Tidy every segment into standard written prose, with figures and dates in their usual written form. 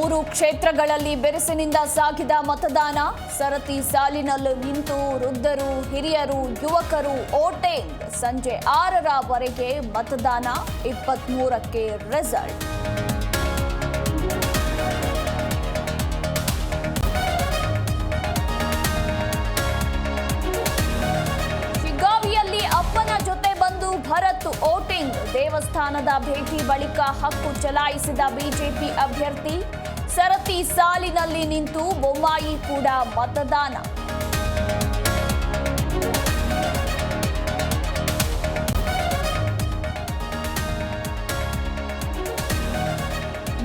ಮೂರು ಕ್ಷೇತ್ರಗಳಲ್ಲಿ ಬಿರುಸಿನಿಂದ ಸಾಗಿದ ಮತದಾನ. ಸರತಿ ಸಾಲಿನಲ್ಲಿ ನಿಂತು ವೃದ್ಧರು, ಹಿರಿಯರು, ಯುವಕರು ವೋಟಿಂಗ್. ಸಂಜೆ 6ರವರೆಗೆ ಮತದಾನ. 23ಕ್ಕೆ ರಿಸಲ್ಟ್. ಶಿಗ್ಗಾವಿಯಲ್ಲಿ ಅಪ್ಪನ ಜೊತೆ ಬಂದು ಭರತ್ ವೋಟಿಂಗ್. ದೇವಸ್ಥಾನದ ಭೇಟಿ ಬಳಿಕ ಹಕ್ಕು ಚಲಾಯಿಸಿದ ಬಿಜೆಪಿ ಅಭ್ಯರ್ಥಿ. ಸರತಿ ಸಾಲಿನಲ್ಲಿ ನಿಂತು ಬೊಮ್ಮಾಯಿ ಕೂಡ ಮತದಾನ.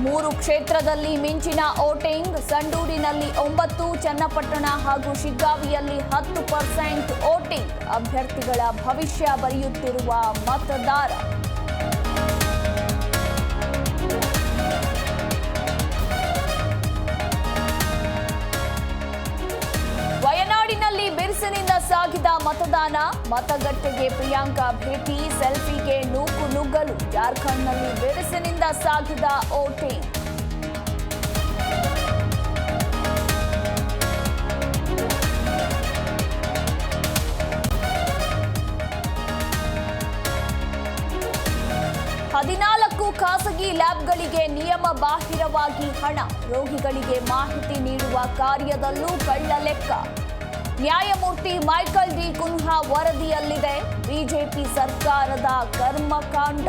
ಮೂರು ಕ್ಷೇತ್ರದಲ್ಲಿ ಮಿಂಚಿನ ವೋಟಿಂಗ್. ಸಂಡೂರಿನಲ್ಲಿ 9, ಚನ್ನಪಟ್ಟಣ ಹಾಗೂ ಶಿಗ್ಗಾವಿಯಲ್ಲಿ 10% ವೋಟಿಂಗ್. ಅಭ್ಯರ್ಥಿಗಳ ಭವಿಷ್ಯ ಬರೆಯುತ್ತಿರುವ ಮತದಾರ. ವಯನಾಡಿನಲ್ಲಿ ಬಿರುಸಿನಿಂದ ಸಾಗಿದ ಮತದಾನ. ಮತಗಟ್ಟೆಗೆ ಪ್ರಿಯಾಂಕಾ ಭೇಟಿ, ಸೆಲ್ಫಿಗೆ ನೂಕು ನುಗ್ಗಲು. ಜಾರ್ಖಂಡ್ನಲ್ಲಿ ಬಿರುಸಿನಿಂದ ಸಾಗಿದ ವೋಟಿಂಗ್. ಹದಿನಾಲ್ಕು ಖಾಸಗಿ ಲ್ಯಾಬ್ಗಳಿಗೆ ನಿಯಮ ಬಾಹಿರವಾಗಿ ಹಣ. ರೋಗಿಗಳಿಗೆ ಮಾಹಿತಿ ನೀಡುವ ಕಾರ್ಯದಲ್ಲೂ ಕಳ್ಳ ಲೆಕ್ಕ. ನ್ಯಾಯಮೂರ್ತಿ ಮೈಕಲ್ ಡಿ ಕುನ್ಹಾ ವರದಿಯಲ್ಲಿದೆ ಬಿಜೆಪಿ ಸರ್ಕಾರದ ಕರ್ಮಕಾಂಡ.